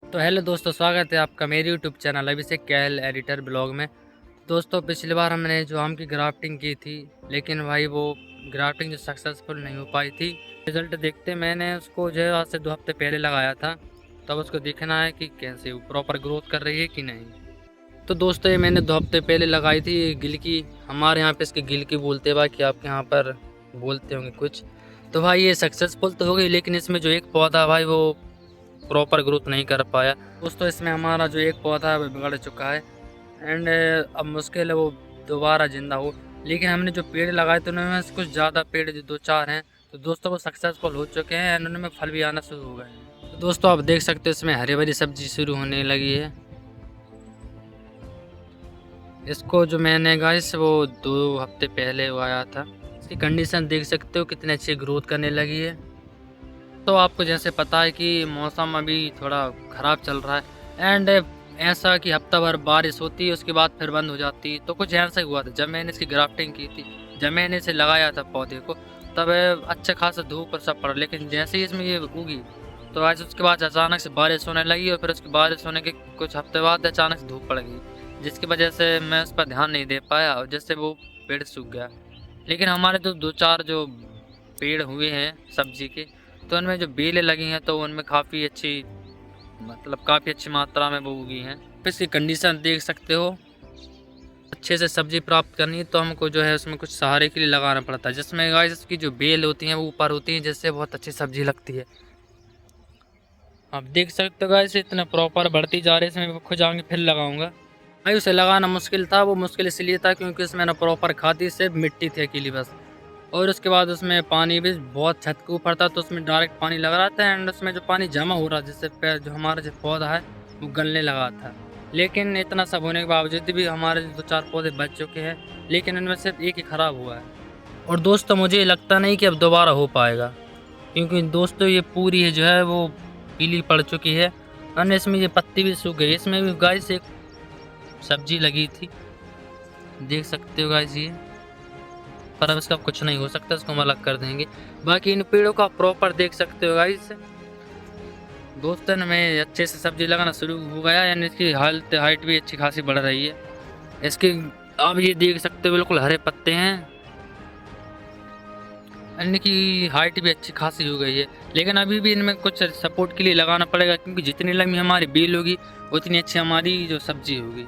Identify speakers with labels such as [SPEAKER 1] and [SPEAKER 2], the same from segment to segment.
[SPEAKER 1] तो हेलो दोस्तों, स्वागत है आपका मेरे यूट्यूब चैनल अभिषेक कैल एडिटर ब्लॉग में। दोस्तों, पिछली बार हमने जो आम की ग्राफ्टिंग की थी, लेकिन भाई वो ग्राफ्टिंग जो सक्सेसफुल नहीं हो पाई थी। रिज़ल्ट देखते मैंने उसको जो है आज से 2 हफ्ते पहले लगाया था। तब उसको देखना है कि कैसे वो प्रॉपर ग्रोथ कर रही है कि नहीं। तो दोस्तों, ये मैंने 2 हफ्ते पहले लगाई थी गिलकी। हमारे यहाँ पे इसकी गिलकी बोलते हैं, बाकी आपके यहाँ पर बोलते होंगे कुछ। तो भाई ये सक्सेसफुल तो हो गई, लेकिन इसमें जो एक पौधा भाई वो प्रॉपर ग्रोथ नहीं कर पाया। दोस्तों, इसमें हमारा जो एक पौधा है वो बिगड़ चुका है एंड अब मुश्किल है वो दोबारा जिंदा हो। लेकिन हमने जो पेड़ लगाए थे उनमें से कुछ ज़्यादा पेड़ जो 2-4 हैं, तो दोस्तों वो सक्सेसफुल हो चुके हैं एंड उनमें फल भी आना शुरू हो गए हैं। तो दोस्तों, आप देख सकते हो इसमें हरी भरी सब्जी शुरू होने लगी है। इसको जो मैंने गाइस वो 2 हफ्ते पहले उगाया था। इसकी कंडीशन देख सकते हो कितनी अच्छी ग्रोथ करने लगी है। तो आपको जैसे पता है कि मौसम अभी थोड़ा ख़राब चल रहा है एंड ऐसा कि हफ्ता भर बारिश होती है, उसके बाद फिर बंद हो जाती है। तो कुछ ऐसा ही हुआ था जब मैंने इसकी ग्राफ्टिंग की थी। जब मैंने इसे लगाया था पौधे को, तब अच्छा खासा धूप और सब पड़ा, लेकिन जैसे ही इसमें ये उगी तो आज उसके बाद अचानक से बारिश होने लगी और फिर उसकी बारिश होने के कुछ हफ्ते बाद अचानक से धूप पड़ गई, जिसकी वजह से मैं उस पर ध्यान नहीं दे पाया और जिससे वो पेड़ सूख गया। लेकिन हमारे तो 2-4 जो पेड़ हुए हैं सब्जी के, तो उनमें जो बेलें लगी हैं तो उनमें काफ़ी अच्छी, मतलब काफ़ी अच्छी मात्रा में वो उगी हैं। तो इसकी कंडीशन देख सकते हो। अच्छे से सब्जी प्राप्त करनी है तो हमको जो है उसमें कुछ सहारे के लिए लगाना पड़ता है, जिसमें गाइस इसकी जो बेल होती हैं वो ऊपर होती हैं, जिससे बहुत अच्छी सब्जी लगती है। आप देख सकते हो गाइस इतना प्रॉपर बढ़ती जा रही है। इसमें खुद जाऊँगी फिर लगाऊंगा। भाई उसे लगाना मुश्किल था, वो मुश्किल इसलिए था क्योंकि उसमें ना प्रॉपर खादी सिर्फ मिट्टी थी अकेली बस। और उसके बाद उसमें पानी भी बहुत छत के ऊपर था, तो उसमें डायरेक्ट पानी लग रहा था एंड उसमें जो पानी जमा हो रहा जिससे जो हमारा जो पौधा है वो गलने लगा था। लेकिन इतना सब होने के बावजूद भी हमारे 2-4 पौधे बच चुके हैं, लेकिन उनमें सिर्फ एक ही ख़राब हुआ है। और दोस्तों, मुझे लगता नहीं कि अब दोबारा हो पाएगा, क्योंकि दोस्तों ये पूरी है जो है वो पीली पड़ चुकी है और इसमें ये पत्ती भी सूख गई। इसमें भी गाइस एक सब्जी लगी थी, देख सकते हो गाइस ये। पर अब इसका कुछ नहीं हो सकता, इसको हम अलग कर देंगे। बाकी इन पेड़ों का प्रॉपर देख सकते हो गाइस। दोस्तों, में अच्छे से सब्जी लगाना शुरू हो गया, यानी इसकी हाइट भी अच्छी खासी बढ़ रही है। इसके आप ये देख सकते हो बिल्कुल हरे पत्ते हैं, इनकी हाइट भी अच्छी खासी हो गई है। लेकिन अभी भी इनमें कुछ सपोर्ट के लिए लगाना पड़ेगा, क्योंकि जितनी लंबी हमारी बेल होगी उतनी अच्छी हमारी जो सब्जी होगी।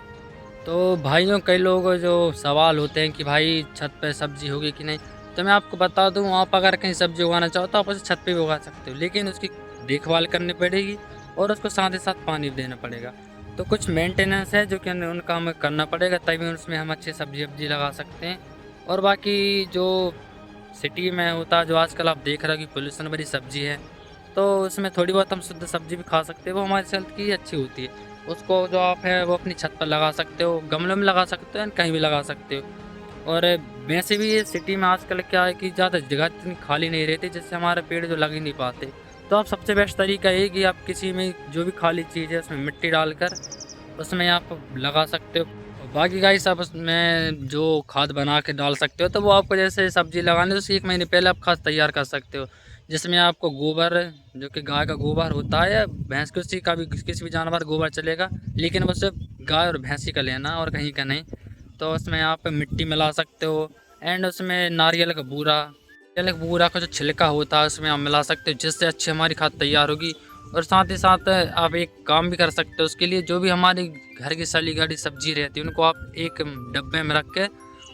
[SPEAKER 1] तो भाइयों, कई लोगों जो सवाल होते हैं कि भाई छत पे सब्जी होगी कि नहीं, तो मैं आपको बता दूं, आप अगर कहीं सब्जी उगाना चाहो तो आप उसे छत पे भी उगा सकते हो, लेकिन उसकी देखभाल करनी पड़ेगी और उसको साथ ही साथ पानी भी देना पड़ेगा। तो कुछ मेंटेनेंस है जो कि उनका हमें करना पड़ेगा, तभी उसमें हम अच्छी सब्जी वब्जी लगा सकते हैं। और बाकी जो सिटी में होता है, जो आजकल आप देख रहे हो कि पोल्यूशन भरी सब्जी है, तो उसमें थोड़ी बहुत हम शुद्ध सब्जी भी खा सकते हैं, वो हमारी सेहत की अच्छी होती है। उसको जो आप है वो अपनी छत पर लगा सकते हो, गमलों में लगा सकते हो, कहीं भी लगा सकते हो। और वैसे भी ये सिटी में आजकल क्या है कि ज़्यादा जगह इतनी खाली नहीं रहती, जिससे हमारे पेड़ जो लग ही नहीं पाते। तो आप सबसे बेस्ट तरीका ये कि आप किसी में जो भी खाली चीज़ है उसमें मिट्टी डालकर उसमें आप लगा सकते हो। और बाकी गाइस आप उसमें जो खाद बना के डाल सकते हो, तो वो आपको जैसे सब्जी लगाने तो 1 महीने पहले आप खाद तैयार कर सकते हो, जिसमें आपको गोबर, जो कि गाय का गोबर होता है या भैंस के, उसी का भी किसी भी जानवर गोबर चलेगा, लेकिन वो सिर्फ गाय और भैंसी का लेना और कहीं का नहीं। तो उसमें आप मिट्टी मिला सकते हो एंड उसमें नारियल का बूरा का जो छिलका होता है उसमें आप मिला सकते हो, जिससे अच्छी हमारी खाद तैयार होगी। और साथ ही साथ आप एक काम भी कर सकते हो उसके लिए, जो भी हमारी घर की सली गली सब्जी रहती है उनको आप एक डब्बे में रख के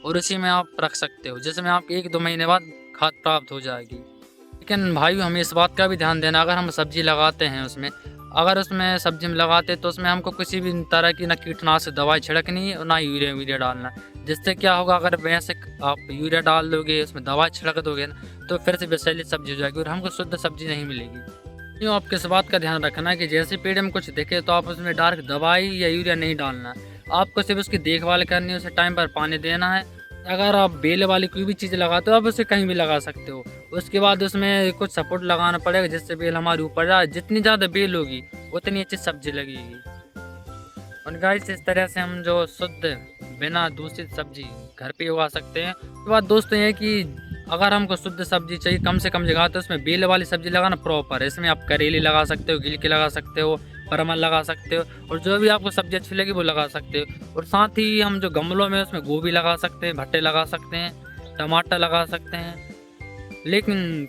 [SPEAKER 1] और उसी में आप रख सकते हो, जिसमें आपको 1-2 महीने बाद खाद प्राप्त हो जाएगी। लेकिन भाई हमें इस बात का भी ध्यान देना, अगर हम सब्जी लगाते हैं उसमें, अगर उसमें सब्जी में लगाते तो उसमें हमको किसी भी तरह की ना कीटनाशक दवाई छिड़कनी है और ना यूरिया वीरिया डालना। जिससे क्या होगा, अगर वैसे आप यूरिया डाल दोगे, उसमें दवा छिड़क दोगे ना, तो फिर से विषैली सब्जी हो जाएगी और हमको शुद्ध सब्जी नहीं मिलेगी। क्यों, आपको इस बात का ध्यान रखना है कि जैसे पेड़ में कुछ दिखे तो आप उसमें डायरेक्ट दवाई या यूरिया नहीं डालना है। आपको सिर्फ उसकी देखभाल करनी है, उसे टाइम पर पानी देना है। अगर आप बेल वाली कोई भी चीज़ लगाते हो आप उसे कहीं भी लगा सकते हो। उसके बाद उसमें कुछ सपोर्ट लगाना पड़ेगा, जिससे बेल हमारी ऊपर जाए। जितनी ज़्यादा बेल होगी उतनी अच्छी सब्जी लगेगी। और गाइस, इस तरह से हम जो शुद्ध बिना दूषित सब्जी घर पे उगा सकते हैं। तो बात दोस्तों ये है कि अगर हमको शुद्ध सब्जी चाहिए कम से कम जगह, तो उसमें बेल वाली सब्जी लगाना प्रॉपर है। इसमें आप करेले लगा सकते हो, गिलकी लगा सकते हो, परमल लगा सकते हो, और जो भी आपको सब्जी अच्छी लगी वो लगा सकते हो। और साथ ही हम जो गमलों में उसमें गोभी लगा सकते हैं, भट्टे लगा सकते हैं, टमाटर लगा सकते हैं। लेकिन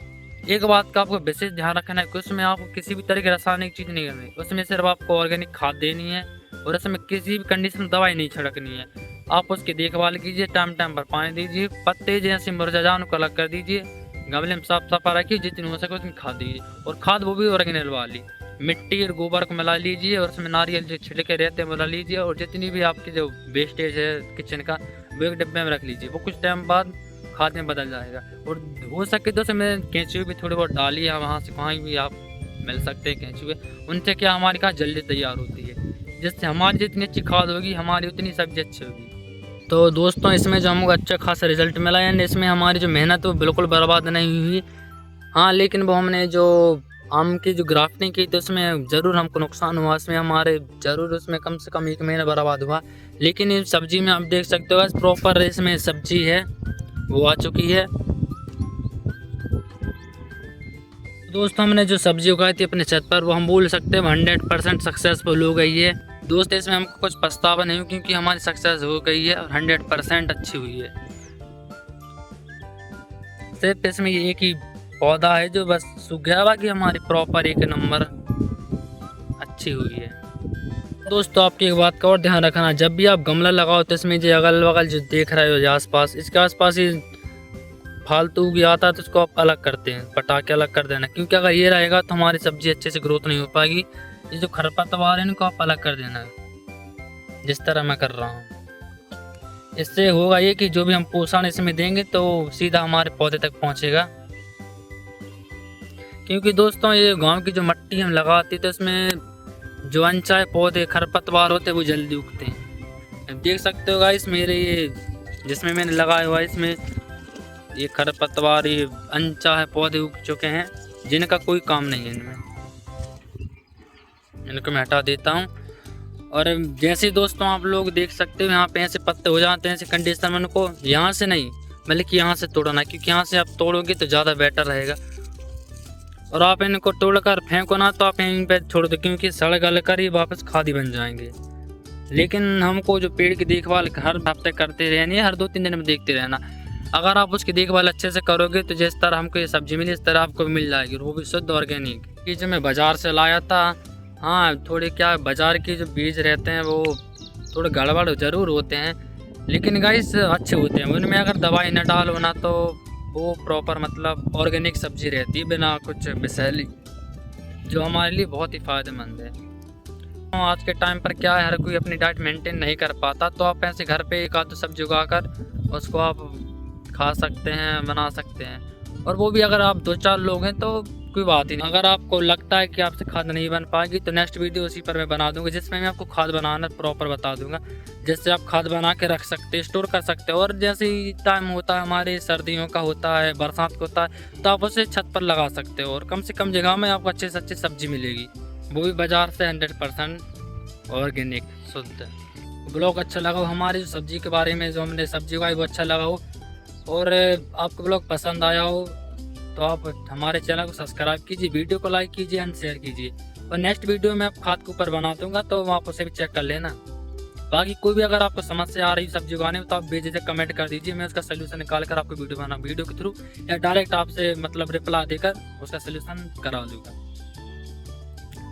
[SPEAKER 1] एक बात का आपको विशेष ध्यान रखना है कि उसमें आपको किसी भी तरह की रासायनिक चीज़ नहीं करनी, उसमें सिर्फ आपको ऑर्गेनिक खाद देनी है, और उसमें किसी भी कंडीशन में दवाई नहीं छिड़कनी है। आप उसकी देखभाल कीजिए, टाइम पर पानी दीजिए, पत्ते जैसे मुरझा जाए उनको अलग कर दीजिए, गमले में साफ सफाई रखिए, जितनी हो सके उतनी खाद दीजिए, और खाद वो भी ओरिजिनल वाली मिट्टी और गोबर को मिला लीजिए, और उसमें नारियल जो छिड़के रहते हैं मिला लीजिए, और जितनी भी आपकी जो वेस्टेज है किचन का वो एक डिब्बे में रख लीजिए, वो कुछ टाइम बाद खाद में बदल जाएगा। और हो सके तो उसमें केंचुए भी थोड़े बहुत डालिए, वहाँ से कहीं भी आप मिल सकते हैं केंचुए, उनसे क्या हमारी खाद जल्दी तैयार होती है, जिससे हमारी जितनी अच्छी खाद होगी हमारी उतनी सब्जी अच्छी होगी। तो दोस्तों इसमें जो हमको अच्छा खासा रिजल्ट मिला, एंड इसमें हमारी जो मेहनत है वो बिल्कुल बर्बाद नहीं हुई। हाँ, लेकिन वो हमने जो आम की जो ग्राफ्टिंग की तो उसमें ज़रूर हमको नुकसान हुआ, इसमें हमारे ज़रूर उसमें कम से कम 1 महीना बर्बाद हुआ। लेकिन इस सब्जी में आप देख सकते हो प्रॉपर इसमें सब्जी है वो आ चुकी है। दोस्तों हमने जो सब्जी उगाई थी अपने छत पर वो हम बोल सकते हैं 100% सक्सेसफुल हो गई है। दोस्त इसमें हमको कुछ पछतावा नहीं हुआ, क्योंकि हमारी सक्सेस हो गई है और 100% अच्छी हुई है। सिर्फ इसमें एक ही पौधा है जो बस सूख गया, बाकी हमारी प्रॉपर 1 नंबर अच्छी हुई है। दोस्तों आपकी एक बात का और ध्यान रखना, जब भी आप गमला लगाओ तो इसमें जो अगल बगल जो देख रहे हो आसपास, इसके आसपास ही फालतू भी आता है तो उसको आप अलग करते हैं, पटा के अलग कर देना, क्योंकि अगर ये रहेगा तो हमारी सब्जी अच्छे से ग्रोथ नहीं हो पाएगी। ये जो खरपतवार है इनको आप अलग कर देना, जिस तरह मैं कर रहा हूँ। इससे होगा ये कि जो भी हम पोषण इसमें देंगे तो सीधा हमारे पौधे तक पहुँचेगा। क्योंकि दोस्तों ये गांव की जो मिट्टी हम लगाते तो इसमें जो अनचाहे पौधे खरपतवार होते हैं वो जल्दी उगते हैं। अब देख सकते हो गाइस मेरे ये जिसमें मैंने लगाया हुआ है इसमें ये खरपतवार, ये अनचाहे पौधे उग चुके हैं जिनका कोई काम नहीं है इनमें, इनको मैं हटा देता हूँ। और जैसे दोस्तों आप लोग देख सकते हो यहाँ पे ऐसे पत्ते हो जाते हैं ऐसे कंडीशनर में, उनको यहाँ से नहीं बल्कि यहाँ से तोड़ना, क्योंकि यहाँ से आप तोड़ोगे तो ज़्यादा बेटर रहेगा। और आप इनको तोड़कर फेंको ना तो आप इन पे छोड़ दो, क्योंकि सड़ गल कर ही वापस खाद ही बन जाएंगे। लेकिन हमको जो पेड़ की देखभाल हर हफ्ते करते रहनी है, हर 2-3 दिन में देखते रहना। अगर आप उसकी देखभाल अच्छे से करोगे तो जिस तरह हमको ये सब्जी मिली इस तरह आपको भी मिल जाएगी, वो भी शुद्ध ऑर्गेनिक। ये जो मैं बाज़ार से लाया था, हाँ थोड़े क्या बाज़ार के जो बीज रहते हैं वो थोड़े गड़बड़ ज़रूर होते हैं, लेकिन गाइस अच्छे होते हैं। उनमें अगर दवाई न डालो ना तो वो प्रॉपर मतलब ऑर्गेनिक सब्जी रहती है बिना कुछ विषैली, जो हमारे लिए बहुत ही फ़ायदेमंद है। आज के टाइम पर क्या है, हर कोई अपनी डाइट मेंटेन नहीं कर पाता, तो आप ऐसे घर पे एक आध सब्जी उगाकर उसको आप खा सकते हैं, बना सकते हैं। और वो भी अगर आप 2-4 लोग हैं तो कोई बात ही नहीं। अगर आपको लगता है कि आपसे खाद नहीं बन पाएगी तो नेक्स्ट वीडियो उसी पर मैं बना दूंगा, जिसमें मैं आपको खाद बनाना प्रॉपर बता दूंगा, जिससे आप खाद बना के रख सकते हैं, स्टोर कर सकते हैं। और जैसे ही टाइम होता है हमारे सर्दियों का होता है, बरसात का होता है, तो आप उसे छत पर लगा सकते हो और कम से कम जगह में आपको अच्छे से अच्छी सब्जी मिलेगी, वो भी बाज़ार से 100% ऑर्गेनिक शुद्ध। ब्लॉग अच्छा लगा हो, हमारी जो सब्जी के बारे में जो हमने सब्जी उगाई वो अच्छा लगा हो और आपको ब्लॉग पसंद आया हो तो आप हमारे चैनल को सब्सक्राइब कीजिए, वीडियो को लाइक कीजिए एंड शेयर कीजिए। और नेक्स्ट वीडियो में आप खाद के ऊपर बना दूंगा तो आप उसे भी चेक कर लेना। बाकी कोई भी अगर आपको समस्या आ रही है सब्जी उगाने में तो आप बेझिझक कमेंट कर दीजिए, मैं उसका सोल्यूशन निकाल कर आपको वीडियो के थ्रू या डायरेक्ट आपसे मतलब रिप्लाई देकर उसका सोल्यूशन करा दूंगा।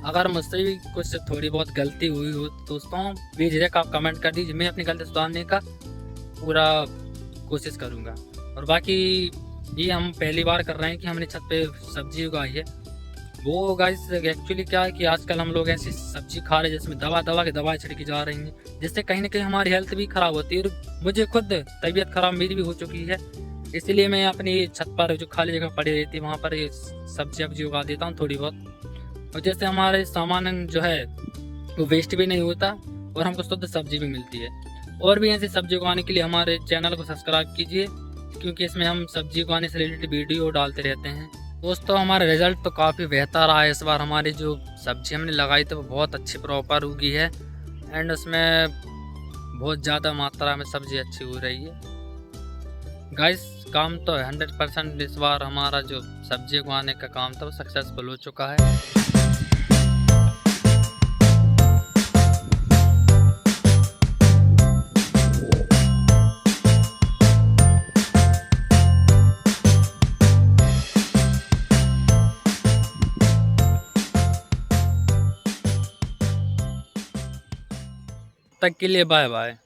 [SPEAKER 1] अगर मुझसे भी कुछ थोड़ी बहुत गलती हुई हो दोस्तों बेझिझक आप कमेंट कर दीजिए, मैं अपनी गलती सुधारने का पूरा कोशिश करूँगा। और बाकी ये हम पहली बार कर रहे हैं कि हमने छत पे सब्जी उगाई है। वो गाइस एक्चुअली क्या है कि आजकल हम लोग ऐसी सब्जी खा रहे हैं जिसमें दवा की दवाएं छिड़की जा रही हैं, जिससे कहीं ना कहीं हमारी हेल्थ भी ख़राब होती है। और मुझे खुद तबीयत ख़राब मेरी भी हो चुकी है, इसलिए मैं अपनी छत पर जो खाली जगह पड़ी रहती है वहाँ पर ये सब्जी उगा देता हूँ थोड़ी बहुत, और जैसे हमारे सामान जो है वो वेस्ट भी नहीं होता और हमको शुद्ध सब्जी भी मिलती है। और भी ऐसी सब्जी उगाने के लिए हमारे चैनल को सब्सक्राइब कीजिए, क्योंकि इसमें हम सब्जी उगाने से रिलेटेड वीडियो डालते रहते हैं। दोस्तों हमारा रिज़ल्ट तो काफ़ी बेहतर रहा है इस बार। हमारी जो सब्जी हमने लगाई थी वो बहुत अच्छी प्रॉपर उगी है एंड उसमें बहुत ज़्यादा मात्रा में सब्जी अच्छी हो रही है। गाइस काम तो 100% इस बार हमारा जो सब्जी उगाने का काम था वो सक्सेसफुल हो चुका है। तक के लिए बाय बाय।